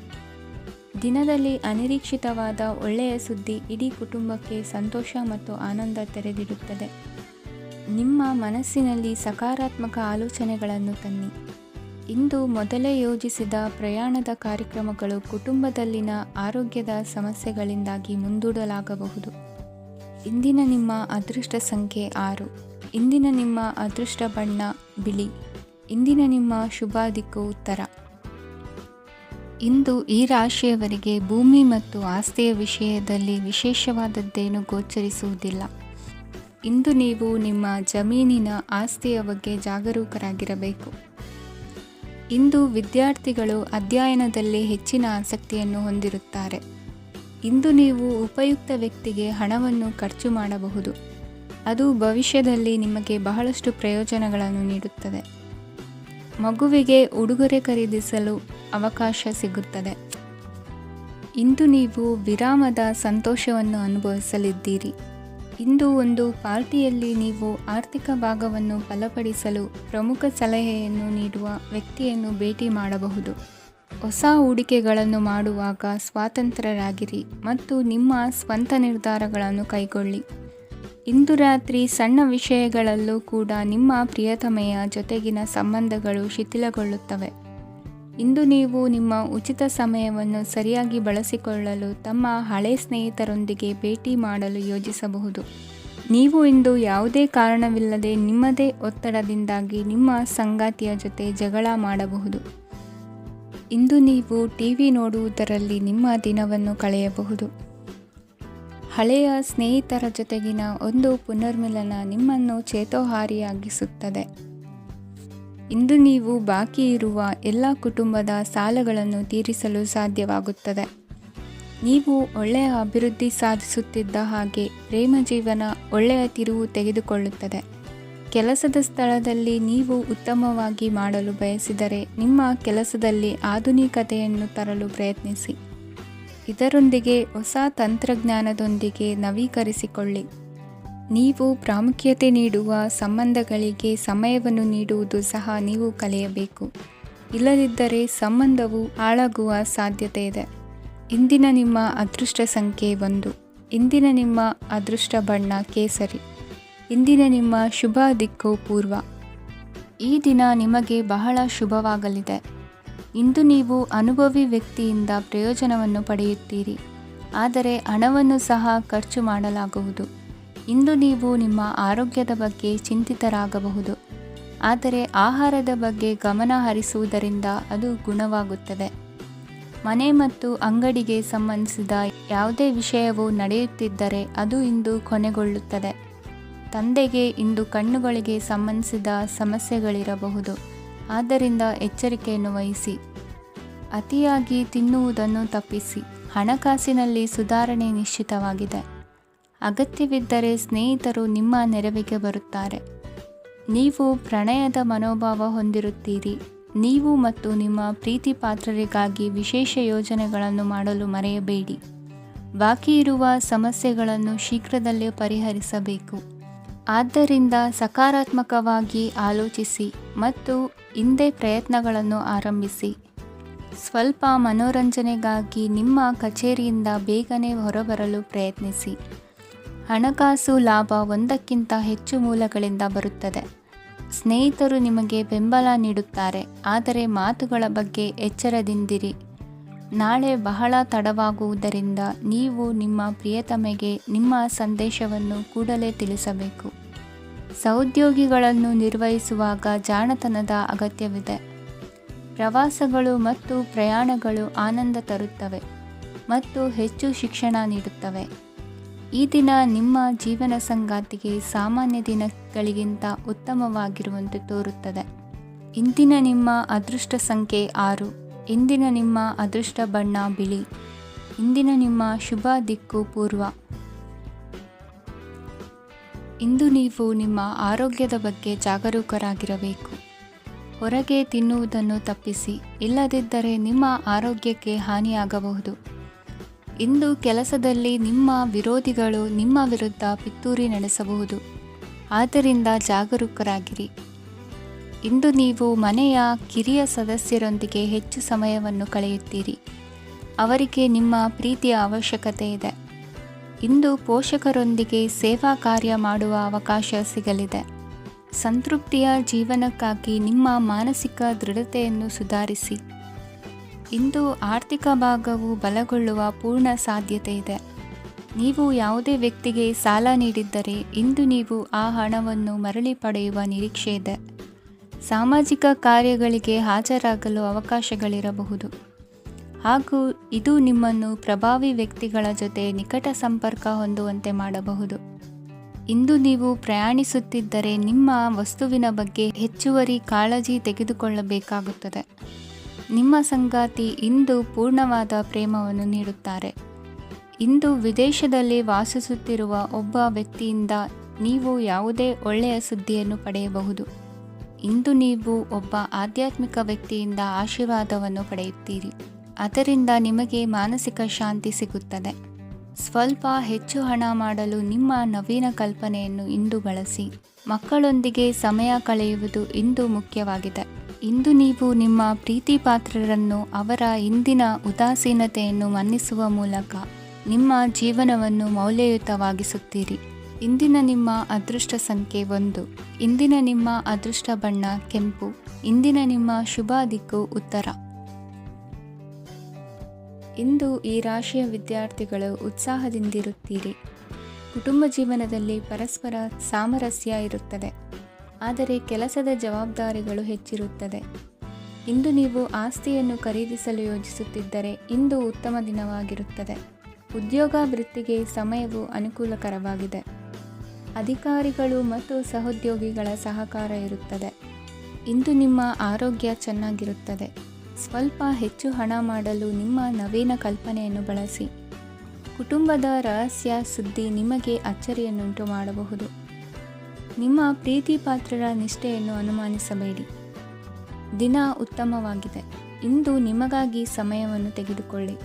ದಿನದಲ್ಲಿ ಅನಿರೀಕ್ಷಿತವಾದ ಒಳ್ಳೆಯ ಸುದ್ದಿ ಇಡೀ ಕುಟುಂಬಕ್ಕೆ ಸಂತೋಷ ಮತ್ತು ಆನಂದ ತೆರೆದಿಡುತ್ತದೆ. ನಿಮ್ಮ ಮನಸ್ಸಿನಲ್ಲಿ ಸಕಾರಾತ್ಮಕ ಆಲೋಚನೆಗಳನ್ನು ತನ್ನಿ. ಇಂದು ಮೊದಲೇ ಯೋಜಿಸಿದ ಪ್ರಯಾಣದ ಕಾರ್ಯಕ್ರಮಗಳು ಕುಟುಂಬದಲ್ಲಿನ ಆರೋಗ್ಯದ ಸಮಸ್ಯೆಗಳಿಂದಾಗಿ ಮುಂದೂಡಲಾಗಬಹುದು. ಇಂದಿನ ನಿಮ್ಮ ಅದೃಷ್ಟ ಸಂಖ್ಯೆ 6. ಇಂದಿನ ನಿಮ್ಮ ಅದೃಷ್ಟ ಬಣ್ಣ ಬಿಳಿ. ಇಂದಿನ ನಿಮ್ಮ ಶುಭ ದಿಕ್ಕು ಉತ್ತರ. ಇಂದು ಈ ರಾಶಿಯವರಿಗೆ ಭೂಮಿ ಮತ್ತು ಆಸ್ತಿಯ ವಿಷಯದಲ್ಲಿ ವಿಶೇಷವಾದದ್ದೇನು ಗೋಚರಿಸುವುದಿಲ್ಲ. ಇಂದು ನೀವು ನಿಮ್ಮ ಜಮೀನಿನ ಆಸ್ತಿಯ ಬಗ್ಗೆ ಜಾಗರೂಕರಾಗಿರಬೇಕು. ಇಂದು ವಿದ್ಯಾರ್ಥಿಗಳು ಅಧ್ಯಯನದಲ್ಲಿ ಹೆಚ್ಚಿನ ಆಸಕ್ತಿಯನ್ನು ಹೊಂದಿರುತ್ತಾರೆ. ಇಂದು ನೀವು ಉಪಯುಕ್ತ ವ್ಯಕ್ತಿಗೆ ಹಣವನ್ನು ಖರ್ಚು ಮಾಡಬಹುದು. ಅದು ಭವಿಷ್ಯದಲ್ಲಿ ನಿಮಗೆ ಬಹಳಷ್ಟು ಪ್ರಯೋಜನಗಳನ್ನು ನೀಡುತ್ತದೆ. ಮಗುವಿಗೆ ಉಡುಗೊರೆ ಖರೀದಿಸಲು ಅವಕಾಶ ಸಿಗುತ್ತದೆ. ಇಂದು ನೀವು ವಿರಾಮದ ಸಂತೋಷವನ್ನು ಅನುಭವಿಸಲಿದ್ದೀರಿ. ಇಂದು ಒಂದು ಪಾರ್ಟಿಯಲ್ಲಿ ನೀವು ಆರ್ಥಿಕ ಭಾಗವನ್ನು ಬಲಪಡಿಸಲು ಪ್ರಮುಖ ಸಲಹೆಯನ್ನು ನೀಡುವ ವ್ಯಕ್ತಿಯನ್ನು ಭೇಟಿ ಮಾಡಬಹುದು. ಹೊಸ ಹೂಡಿಕೆಗಳನ್ನು ಮಾಡುವಾಗ ಸ್ವಾತಂತ್ರ್ಯರಾಗಿರಿ ಮತ್ತು ನಿಮ್ಮ ಸ್ವಂತ ನಿರ್ಧಾರಗಳನ್ನು ಕೈಗೊಳ್ಳಿ. ಇಂದು ರಾತ್ರಿ ಸಣ್ಣ ವಿಷಯಗಳಲ್ಲೂ ಕೂಡ ನಿಮ್ಮ ಪ್ರಿಯತಮೆಯ ಜೊತೆಗಿನ ಸಂಬಂಧಗಳು ಶಿಥಿಲಗೊಳ್ಳುತ್ತವೆ. ಇಂದು ನೀವು ನಿಮ್ಮ ಉಚಿತ ಸಮಯವನ್ನು ಸರಿಯಾಗಿ ಬಳಸಿಕೊಳ್ಳಲು ತಮ್ಮ ಹಳೆ ಸ್ನೇಹಿತರೊಂದಿಗೆ ಭೇಟಿ ಮಾಡಲು ಯೋಜಿಸಬಹುದು. ನೀವು ಇಂದು ಯಾವುದೇ ಕಾರಣವಿಲ್ಲದೆ ನಿಮ್ಮದೇ ಒತ್ತಡದಿಂದಾಗಿ ನಿಮ್ಮ ಸಂಗಾತಿಯ ಜೊತೆ ಜಗಳ ಮಾಡಬಹುದು. ಇಂದು ನೀವು ಟಿವಿ ನೋಡುವುದರಲ್ಲಿ ನಿಮ್ಮ ದಿನವನ್ನು ಕಳೆಯಬಹುದು. ಹಳೆಯ ಸ್ನೇಹಿತರ ಜೊತೆಗಿನ ಒಂದು ಪುನರ್ಮಿಲನ ನಿಮ್ಮನ್ನು ಚೇತೋಹಾರಿಯಾಗಿಸುತ್ತದೆ. ಇಂದು ನೀವು ಬಾಕಿ ಇರುವ ಎಲ್ಲ ಕುಟುಂಬದ ಸಾಲಗಳನ್ನು ತೀರಿಸಲು ಸಾಧ್ಯವಾಗುತ್ತದೆ. ನೀವು ಒಳ್ಳೆಯ ಅಭಿವೃದ್ಧಿ ಸಾಧಿಸುತ್ತಿದ್ದ ಹಾಗೆ ಪ್ರೇಮ ಜೀವನ ಒಳ್ಳೆಯ ತಿರುವು ತೆಗೆದುಕೊಳ್ಳುತ್ತದೆ. ಕೆಲಸದ ಸ್ಥಳದಲ್ಲಿ ನೀವು ಉತ್ತಮವಾಗಿ ಮಾಡಲು ಬಯಸಿದರೆ ನಿಮ್ಮ ಕೆಲಸದಲ್ಲಿ ಆಧುನಿಕತೆಯನ್ನು ತರಲು ಪ್ರಯತ್ನಿಸಿ. ಇದರೊಂದಿಗೆ ಹೊಸ ತಂತ್ರಜ್ಞಾನದೊಂದಿಗೆ ನವೀಕರಿಸಿಕೊಳ್ಳಿ. ನೀವು ಪ್ರಾಮುಖ್ಯತೆ ನೀಡುವ ಸಂಬಂಧಗಳಿಗೆ ಸಮಯವನ್ನು ನೀಡುವುದು ಸಹ ನೀವು ಕಲಿಯಬೇಕು. ಇಲ್ಲದಿದ್ದರೆ ಸಂಬಂಧವು ಹಾಳಾಗುವ ಸಾಧ್ಯತೆ ಇದೆ. ಇಂದಿನ ನಿಮ್ಮ ಅದೃಷ್ಟ ಸಂಖ್ಯೆ 1. ಇಂದಿನ ನಿಮ್ಮ ಅದೃಷ್ಟ ಬಣ್ಣ ಕೇಸರಿ. ಇಂದಿನ ನಿಮ್ಮ ಶುಭ ದಿಕ್ಕು ಪೂರ್ವ. ಈ ದಿನ ನಿಮಗೆ ಬಹಳ ಶುಭವಾಗಲಿದೆ. ಇಂದು ನೀವು ಅನುಭವಿ ವ್ಯಕ್ತಿಯಿಂದ ಪ್ರಯೋಜನವನ್ನು ಪಡೆಯುತ್ತೀರಿ, ಆದರೆ ಹಣವನ್ನು ಸಹ ಖರ್ಚು ಮಾಡಲಾಗುವುದು. ಇಂದು ನೀವು ನಿಮ್ಮ ಆರೋಗ್ಯದ ಬಗ್ಗೆ ಚಿಂತಿತರಾಗಬಹುದು, ಆದರೆ ಆಹಾರದ ಬಗ್ಗೆ ಗಮನ ಹರಿಸುವುದರಿಂದ ಅದು ಗುಣವಾಗುತ್ತದೆ. ಮನೆ ಮತ್ತು ಅಂಗಡಿಗೆ ಸಂಬಂಧಿಸಿದ ಯಾವುದೇ ವಿಷಯವು ನಡೆಯುತ್ತಿದ್ದರೆ ಅದು ಇಂದು ಕೊನೆಗೊಳ್ಳುತ್ತದೆ. ತಂದೆಗೆ ಇಂದು ಕಣ್ಣುಗಳಿಗೆ ಸಂಬಂಧಿಸಿದ ಸಮಸ್ಯೆಗಳಿರಬಹುದು, ಆದ್ದರಿಂದ ಎಚ್ಚರಿಕೆಯನ್ನು ವಹಿಸಿ. ಅತಿಯಾಗಿ ತಿನ್ನುವುದನ್ನು ತಪ್ಪಿಸಿ. ಹಣಕಾಸಿನಲ್ಲಿ ಸುಧಾರಣೆ ನಿಶ್ಚಿತವಾಗಿದೆ. ಅಗತ್ಯವಿದ್ದರೆ ಸ್ನೇಹಿತರು ನಿಮ್ಮ ನೆರವಿಗೆ ಬರುತ್ತಾರೆ. ನೀವು ಪ್ರಣಯದ ಮನೋಭಾವ ಹೊಂದಿರುತ್ತೀರಿ. ನೀವು ಮತ್ತು ನಿಮ್ಮ ಪ್ರೀತಿ ಪಾತ್ರರಿಗಾಗಿ ವಿಶೇಷ ಯೋಜನೆಗಳನ್ನು ಮಾಡಲು ಮರೆಯಬೇಡಿ. ಬಾಕಿ ಇರುವ ಸಮಸ್ಯೆಗಳನ್ನು ಶೀಘ್ರದಲ್ಲೇ ಪರಿಹರಿಸಬೇಕು. ಆದ್ದರಿಂದ ಸಕಾರಾತ್ಮಕವಾಗಿ ಆಲೋಚಿಸಿ ಮತ್ತು ಇಂದೇ ಪ್ರಯತ್ನಗಳನ್ನು ಆರಂಭಿಸಿ. ಸ್ವಲ್ಪ ಮನೋರಂಜನೆಗಾಗಿ ನಿಮ್ಮ ಕಚೇರಿಯಿಂದ ಬೇಗನೆ ಹೊರಬರಲು ಪ್ರಯತ್ನಿಸಿ. ಹಣಕಾಸು ಲಾಭ ಒಂದಕ್ಕಿಂತ ಹೆಚ್ಚು ಮೂಲಗಳಿಂದ ಬರುತ್ತದೆ. ಸ್ನೇಹಿತರು ನಿಮಗೆ ಬೆಂಬಲ ನೀಡುತ್ತಾರೆ, ಆದರೆ ಮಾತುಗಳ ಬಗ್ಗೆ ಎಚ್ಚರದಿಂದಿರಿ. ನಾಳೆ ಬಹಳ ತಡವಾಗುವುದರಿಂದ ನೀವು ನಿಮ್ಮ ಪ್ರಿಯತಮೆಗೆ ನಿಮ್ಮ ಸಂದೇಶವನ್ನು ಕೂಡಲೇ ತಿಳಿಸಬೇಕು. ಸಹೋದ್ಯೋಗಿಗಳನ್ನು ನಿರ್ವಹಿಸುವಾಗ ಜಾಣತನದ ಅಗತ್ಯವಿದೆ. ಪ್ರವಾಸಗಳು ಮತ್ತು ಪ್ರಯಾಣಗಳು ಆನಂದ ತರುತ್ತವೆ ಮತ್ತು ಹೆಚ್ಚು ಶಿಕ್ಷಣ ನೀಡುತ್ತವೆ. ಈ ದಿನ ನಿಮ್ಮ ಜೀವನ ಸಂಗಾತಿಗೆ ಸಾಮಾನ್ಯ ದಿನಗಳಿಗಿಂತ ಉತ್ತಮವಾಗಿರುವಂತೆ ತೋರುತ್ತದೆ. ಇಂದಿನ ನಿಮ್ಮ ಅದೃಷ್ಟ ಸಂಖ್ಯೆ 6. ಇಂದಿನ ನಿಮ್ಮ ಅದೃಷ್ಟ ಬಣ್ಣ ಬಿಳಿ. ಇಂದಿನ ನಿಮ್ಮ ಶುಭ ದಿಕ್ಕು ಪೂರ್ವ. ಇಂದು ನೀವು ನಿಮ್ಮ ಆರೋಗ್ಯದ ಬಗ್ಗೆ ಜಾಗರೂಕರಾಗಿರಬೇಕು. ಹೊರಗೆ ತಿನ್ನುವುದನ್ನು ತಪ್ಪಿಸಿ, ಇಲ್ಲದಿದ್ದರೆ ನಿಮ್ಮ ಆರೋಗ್ಯಕ್ಕೆ ಹಾನಿಯಾಗಬಹುದು. ಇಂದು ಕೆಲಸದಲ್ಲಿ ನಿಮ್ಮ ವಿರೋಧಿಗಳು ನಿಮ್ಮ ವಿರುದ್ಧ ಪಿತೂರಿ ನಡೆಸಬಹುದು, ಆದ್ದರಿಂದ ಜಾಗರೂಕರಾಗಿರಿ. ಇಂದು ನೀವು ಮನೆಯ ಕಿರಿಯ ಸದಸ್ಯರೊಂದಿಗೆ ಹೆಚ್ಚು ಸಮಯವನ್ನು ಕಳೆಯುತ್ತೀರಿ. ಅವರಿಗೆ ನಿಮ್ಮ ಪ್ರೀತಿಯ ಅವಶ್ಯಕತೆ ಇದೆ. ಇಂದು ಪೋಷಕರೊಂದಿಗೆ ಸೇವಾ ಕಾರ್ಯ ಮಾಡುವ ಅವಕಾಶ ಸಿಗಲಿದೆ. ಸಂತೃಪ್ತಿಯ ಜೀವನಕ್ಕಾಗಿ ನಿಮ್ಮ ಮಾನಸಿಕ ದೃಢತೆಯನ್ನು ಸುಧಾರಿಸಿ. ಇಂದು ಆರ್ಥಿಕ ಭಾಗವು ಬಲಗೊಳ್ಳುವ ಪೂರ್ಣ ಸಾಧ್ಯತೆ ಇದೆ. ನೀವು ಯಾವುದೇ ವ್ಯಕ್ತಿಗೆ ಸಾಲ ನೀಡಿದ್ದರೆ ಇಂದು ನೀವು ಆ ಹಣವನ್ನು ಮರಳಿ ಪಡೆಯುವ ನಿರೀಕ್ಷೆ ಇದೆ. ಸಾಮಾಜಿಕ ಕಾರ್ಯಗಳಿಗೆ ಹಾಜರಾಗಲು ಅವಕಾಶಗಳಿರಬಹುದು, ಹಾಗೂ ಇದು ನಿಮ್ಮನ್ನು ಪ್ರಭಾವಿ ವ್ಯಕ್ತಿಗಳ ಜೊತೆ ನಿಕಟ ಸಂಪರ್ಕ ಹೊಂದುವಂತೆ ಮಾಡಬಹುದು. ಇಂದು ನೀವು ಪ್ರಯಾಣಿಸುತ್ತಿದ್ದರೆ ನಿಮ್ಮ ವಸ್ತುವಿನ ಬಗ್ಗೆ ಹೆಚ್ಚುವರಿ ಕಾಳಜಿ ತೆಗೆದುಕೊಳ್ಳಬೇಕಾಗುತ್ತದೆ. ನಿಮ್ಮ ಸಂಗಾತಿ ಇಂದು ಪೂರ್ಣವಾದ ಪ್ರೇಮವನ್ನು ನೀಡುತ್ತಾರೆ. ಇಂದು ವಿದೇಶದಲ್ಲಿ ವಾಸಿಸುತ್ತಿರುವ ಒಬ್ಬ ವ್ಯಕ್ತಿಯಿಂದ ನೀವು ಯಾವುದೇ ಒಳ್ಳೆಯ ಸುದ್ದಿಯನ್ನು ಪಡೆಯಬಹುದು. ಇಂದು ನೀವು ಒಬ್ಬ ಆಧ್ಯಾತ್ಮಿಕ ವ್ಯಕ್ತಿಯಿಂದ ಆಶೀರ್ವಾದವನ್ನು ಪಡೆಯುತ್ತೀರಿ. ಅದರಿಂದ ನಿಮಗೆ ಮಾನಸಿಕ ಶಾಂತಿ ಸಿಗುತ್ತದೆ. ಸ್ವಲ್ಪ ಹೆಚ್ಚು ಹಣ ಮಾಡಲು ನಿಮ್ಮ ನವೀನ ಕಲ್ಪನೆಯನ್ನು ಇಂದು ಬಳಸಿ. ಮಕ್ಕಳೊಂದಿಗೆ ಸಮಯ ಕಳೆಯುವುದು ಇಂದು ಮುಖ್ಯವಾಗಿದೆ. ಇಂದು ನೀವು ನಿಮ್ಮ ಪ್ರೀತಿ ಪಾತ್ರರನ್ನು ಅವರ ಇಂದಿನ ಉದಾಸೀನತೆಯನ್ನು ಮನ್ನಿಸುವ ಮೂಲಕ ನಿಮ್ಮ ಜೀವನವನ್ನು ಮೌಲ್ಯಯುತವಾಗಿಸುತ್ತೀರಿ. ಇಂದಿನ ನಿಮ್ಮ ಅದೃಷ್ಟ ಸಂಖ್ಯೆ 1. ಇಂದಿನ ನಿಮ್ಮ ಅದೃಷ್ಟ ಬಣ್ಣ ಕೆಂಪು. ಇಂದಿನ ನಿಮ್ಮ ಶುಭ ದಿಕ್ಕು ಉತ್ತರ. ಇಂದು ಈ ರಾಶಿಯ ವಿದ್ಯಾರ್ಥಿಗಳು ಉತ್ಸಾಹದಿಂದಿರುತ್ತೀರಿ. ಕುಟುಂಬ ಜೀವನದಲ್ಲಿ ಪರಸ್ಪರ ಸಾಮರಸ್ಯ ಇರುತ್ತದೆ, ಆದರೆ ಕೆಲಸದ ಜವಾಬ್ದಾರಿಗಳು ಹೆಚ್ಚಿರುತ್ತದೆ. ಇಂದು ನೀವು ಆಸ್ತಿಯನ್ನು ಖರೀದಿಸಲು ಯೋಜಿಸುತ್ತಿದ್ದರೆ ಇಂದು ಉತ್ತಮ ದಿನವಾಗಿರುತ್ತದೆ. ಉದ್ಯೋಗ ವೃತ್ತಿಗೆ ಸಮಯವು ಅನುಕೂಲಕರವಾಗಿದೆ. ಅಧಿಕಾರಿಗಳು ಮತ್ತು ಸಹೋದ್ಯೋಗಿಗಳ ಸಹಕಾರ ಇರುತ್ತದೆ. ಇಂದು ನಿಮ್ಮ ಆರೋಗ್ಯ ಚೆನ್ನಾಗಿರುತ್ತದೆ. ಸ್ವಲ್ಪ ಹೆಚ್ಚು ಹಣ ಮಾಡಲು ನಿಮ್ಮ ನವೀನ ಕಲ್ಪನೆಯನ್ನು ಬಳಸಿ. ಕುಟುಂಬದ ರಹಸ್ಯ ಸುದ್ದಿ ನಿಮಗೆ ಅಚ್ಚರಿಯನ್ನುಂಟು ಮಾಡಬಹುದು. ನಿಮ್ಮ ಪ್ರೀತಿ ಪಾತ್ರರ ನಿಷ್ಠೆಯನ್ನು ಅನುಮಾನಿಸಬೇಡಿ. ದಿನ ಉತ್ತಮವಾಗಿದೆ. ಇಂದು ನಿಮಗಾಗಿ ಸಮಯವನ್ನು ತೆಗೆದುಕೊಳ್ಳಿ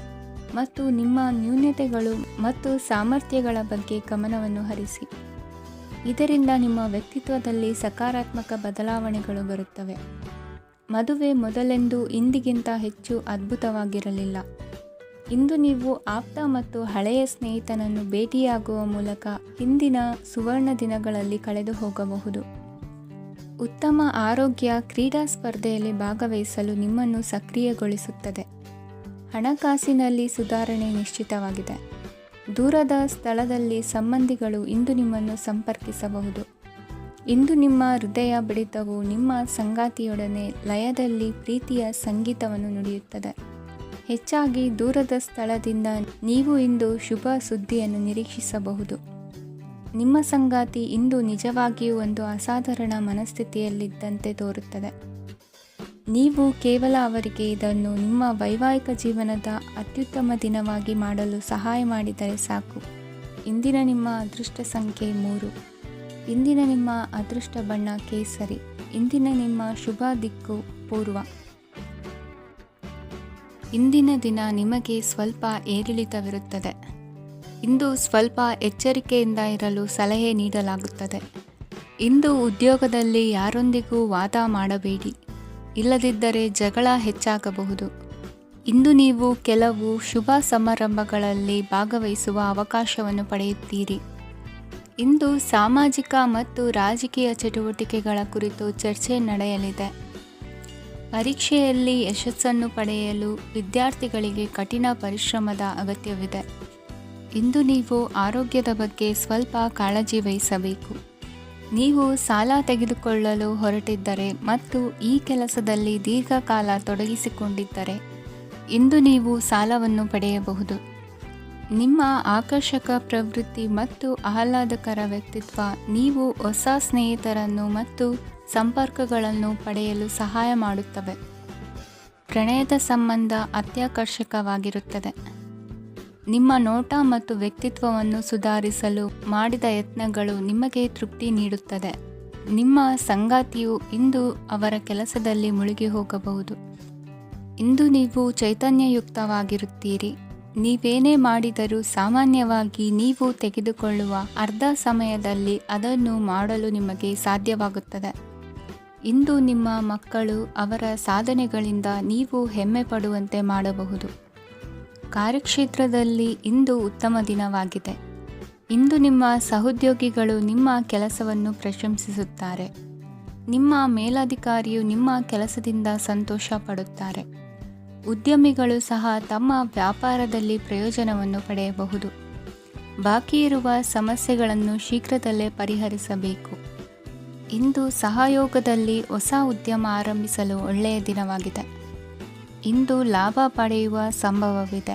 ಮತ್ತು ನಿಮ್ಮ ನ್ಯೂನತೆಗಳು ಮತ್ತು ಸಾಮರ್ಥ್ಯಗಳ ಬಗ್ಗೆ ಗಮನವನ್ನು ಹರಿಸಿ. ಇದರಿಂದ ನಿಮ್ಮ ವ್ಯಕ್ತಿತ್ವದಲ್ಲಿ ಸಕಾರಾತ್ಮಕ ಬದಲಾವಣೆಗಳು ಬರುತ್ತವೆ. ಮದುವೆ ಮೊದಲೆಂದೂ ಇಂದಿಗಿಂತ ಹೆಚ್ಚು ಅದ್ಭುತವಾಗಿರಲಿಲ್ಲ. ಇಂದು ನೀವು ಆಪ್ತ ಮತ್ತು ಹಳೆಯ ಸ್ನೇಹಿತನನ್ನು ಭೇಟಿಯಾಗುವ ಮೂಲಕ ಹಿಂದಿನ ಸುವರ್ಣ ದಿನಗಳಲ್ಲಿ ಕಳೆದು ಹೋಗಬಹುದು. ಉತ್ತಮ ಆರೋಗ್ಯ ಕ್ರೀಡಾ ಸ್ಪರ್ಧೆಯಲ್ಲಿ ಭಾಗವಹಿಸಲು ನಿಮ್ಮನ್ನು ಸಕ್ರಿಯಗೊಳಿಸುತ್ತದೆ. ಹಣಕಾಸಿನಲ್ಲಿ ಸುಧಾರಣೆ ನಿಶ್ಚಿತವಾಗಿದೆ. ದೂರದ ಸ್ಥಳದಲ್ಲಿ ಸಂಬಂಧಿಗಳು ಇಂದು ನಿಮ್ಮನ್ನು ಸಂಪರ್ಕಿಸಬಹುದು. ಇಂದು ನಿಮ್ಮ ಹೃದಯ ಬಡಿತವು ನಿಮ್ಮ ಸಂಗಾತಿಯೊಡನೆ ಲಯದಲ್ಲಿ ಪ್ರೀತಿಯ ಸಂಗೀತವನ್ನು ನುಡಿಯುತ್ತದೆ. ಹೆಚ್ಚಾಗಿ ದೂರದ ಸ್ಥಳದಿಂದ ನೀವು ಇಂದು ಶುಭ ಸುದ್ದಿಯನ್ನು ನಿರೀಕ್ಷಿಸಬಹುದು. ನಿಮ್ಮ ಸಂಗಾತಿ ಇಂದು ನಿಜವಾಗಿಯೂ ಒಂದು ಅಸಾಧಾರಣ ಮನಸ್ಥಿತಿಯಲ್ಲಿದ್ದಂತೆ ತೋರುತ್ತದೆ. ನೀವು ಕೇವಲ ಅವರಿಗೆ ಇದನ್ನು ನಿಮ್ಮ ವೈವಾಹಿಕ ಜೀವನದ ಅತ್ಯುತ್ತಮ ದಿನವಾಗಿ ಮಾಡಲು ಸಹಾಯ ಮಾಡಿದರೆ ಸಾಕು. ಇಂದಿನ ನಿಮ್ಮ ಅದೃಷ್ಟ ಸಂಖ್ಯೆ 3. ಇಂದಿನ ನಿಮ್ಮ ಅದೃಷ್ಟ ಬಣ್ಣ ಕೇಸರಿ. ಇಂದಿನ ನಿಮ್ಮ ಶುಭ ದಿಕ್ಕು ಪೂರ್ವ. ಇಂದಿನ ದಿನ ನಿಮಗೆ ಸ್ವಲ್ಪ ಏರಿಳಿತವಿರುತ್ತದೆ. ಇಂದು ಸ್ವಲ್ಪ ಎಚ್ಚರಿಕೆಯಿಂದ ಇರಲು ಸಲಹೆ ನೀಡಲಾಗುತ್ತದೆ. ಇಂದು ಉದ್ಯೋಗದಲ್ಲಿ ಯಾರೊಂದಿಗೂ ವಾದ ಮಾಡಬೇಡಿ, ಇಲ್ಲದಿದ್ದರೆ ಜಗಳ ಹೆಚ್ಚಾಗಬಹುದು. ಇಂದು ನೀವು ಕೆಲವು ಶುಭ ಸಮಾರಂಭಗಳಲ್ಲಿ ಭಾಗವಹಿಸುವ ಅವಕಾಶವನ್ನು ಪಡೆಯುತ್ತೀರಿ. ಇಂದು ಸಾಮಾಜಿಕ ಮತ್ತು ರಾಜಕೀಯ ಚಟುವಟಿಕೆಗಳ ಕುರಿತು ಚರ್ಚೆ ನಡೆಯಲಿದೆ. ಪರೀಕ್ಷೆಯಲ್ಲಿ ಯಶಸ್ಸನ್ನು ಪಡೆಯಲು ವಿದ್ಯಾರ್ಥಿಗಳಿಗೆ ಕಠಿಣ ಪರಿಶ್ರಮದ ಅಗತ್ಯವಿದೆ. ಇಂದು ನೀವು ಆರೋಗ್ಯದ ಬಗ್ಗೆ ಸ್ವಲ್ಪ ಕಾಳಜಿ ವಹಿಸಬೇಕು. ನೀವು ಸಾಲ ತೆಗೆದುಕೊಳ್ಳಲು ಹೊರಟಿದ್ದರೆ ಮತ್ತು ಈ ಕೆಲಸದಲ್ಲಿ ದೀರ್ಘಕಾಲ ತೊಡಗಿಸಿಕೊಂಡಿದ್ದರೆ ಇಂದು ನೀವು ಸಾಲವನ್ನು ಪಡೆಯಬಹುದು. ನಿಮ್ಮ ಆಕರ್ಷಕ ಪ್ರವೃತ್ತಿ ಮತ್ತು ಆಹ್ಲಾದಕರ ವ್ಯಕ್ತಿತ್ವ ನೀವು ಹೊಸ ಸ್ನೇಹಿತರನ್ನು ಮತ್ತು ಸಂಪರ್ಕಗಳನ್ನು ಪಡೆಯಲು ಸಹಾಯ ಮಾಡುತ್ತವೆ. ಪ್ರಣಯದ ಸಂಬಂಧ ಅತ್ಯಾಕರ್ಷಕವಾಗಿರುತ್ತದೆ. ನಿಮ್ಮ ನೋಟ ಮತ್ತು ವ್ಯಕ್ತಿತ್ವವನ್ನು ಸುಧಾರಿಸಲು ಮಾಡಿದ ಯತ್ನಗಳು ನಿಮಗೆ ತೃಪ್ತಿ ನೀಡುತ್ತದೆ. ನಿಮ್ಮ ಸಂಗಾತಿಯು ಇಂದು ಅವರ ಕೆಲಸದಲ್ಲಿ ಮುಳುಗಿ ಹೋಗಬಹುದು. ಇಂದು ನೀವು ಚೈತನ್ಯಯುಕ್ತವಾಗಿರುತ್ತೀರಿ. ನೀವೇನೇ ಮಾಡಿದರೂ ಸಾಮಾನ್ಯವಾಗಿ ನೀವು ತೆಗೆದುಕೊಳ್ಳುವ ಅರ್ಧ ಸಮಯದಲ್ಲಿ ಅದನ್ನು ಮಾಡಲು ನಿಮಗೆ ಸಾಧ್ಯವಾಗುತ್ತದೆ. ಇಂದು ನಿಮ್ಮ ಮಕ್ಕಳು ಅವರ ಸಾಧನೆಗಳಿಂದ ನೀವು ಹೆಮ್ಮೆ ಪಡುವಂತೆ ಮಾಡಬಹುದು. ಕಾರ್ಯಕ್ಷೇತ್ರದಲ್ಲಿ ಇಂದು ಉತ್ತಮ ದಿನವಾಗಿದೆ. ಇಂದು ನಿಮ್ಮ ಸಹೋದ್ಯೋಗಿಗಳು ನಿಮ್ಮ ಕೆಲಸವನ್ನು ಪ್ರಶಂಸಿಸುತ್ತಾರೆ. ನಿಮ್ಮ ಮೇಲಧಿಕಾರಿಯು ನಿಮ್ಮ ಕೆಲಸದಿಂದ ಸಂತೋಷ ಪಡುತ್ತಾರೆ. ಉದ್ಯಮಿಗಳು ಸಹ ತಮ್ಮ ವ್ಯಾಪಾರದಲ್ಲಿ ಪ್ರಯೋಜನವನ್ನು ಪಡೆಯಬಹುದು. ಬಾಕಿ ಇರುವ ಸಮಸ್ಯೆಗಳನ್ನು ಶೀಘ್ರದಲ್ಲೇ ಪರಿಹರಿಸಬೇಕು. ಇಂದು ಸಹಯೋಗದಲ್ಲಿ ಹೊಸ ಉದ್ಯಮ ಆರಂಭಿಸಲು ಒಳ್ಳೆಯ ದಿನವಾಗಿದೆ. ಇಂದು ಲಾಭ ಪಡೆಯುವ ಸಂಭವವಿದೆ.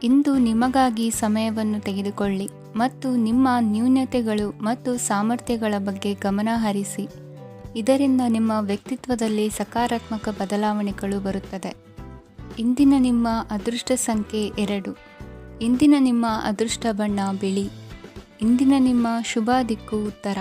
ಇಂದು ನಿಮಗಾಗಿ ಸಮಯವನ್ನು ತೆಗೆದುಕೊಳ್ಳಿ ಮತ್ತು ನಿಮ್ಮ ನ್ಯೂನತೆಗಳು ಮತ್ತು ಸಾಮರ್ಥ್ಯಗಳ ಬಗ್ಗೆ ಗಮನ ಹರಿಸಿ. ಇದರಿಂದ ನಿಮ್ಮ ವ್ಯಕ್ತಿತ್ವದಲ್ಲಿ ಸಕಾರಾತ್ಮಕ ಬದಲಾವಣೆಗಳು ಬರುತ್ತದೆ. ಇಂದಿನ ನಿಮ್ಮ ಅದೃಷ್ಟ ಸಂಖ್ಯೆ 2. ಇಂದಿನ ನಿಮ್ಮ ಅದೃಷ್ಟ ಬಣ್ಣ ಬಿಳಿ. ಇಂದಿನ ನಿಮ್ಮ ಶುಭ ದಿಕ್ಕು ಉತ್ತರ.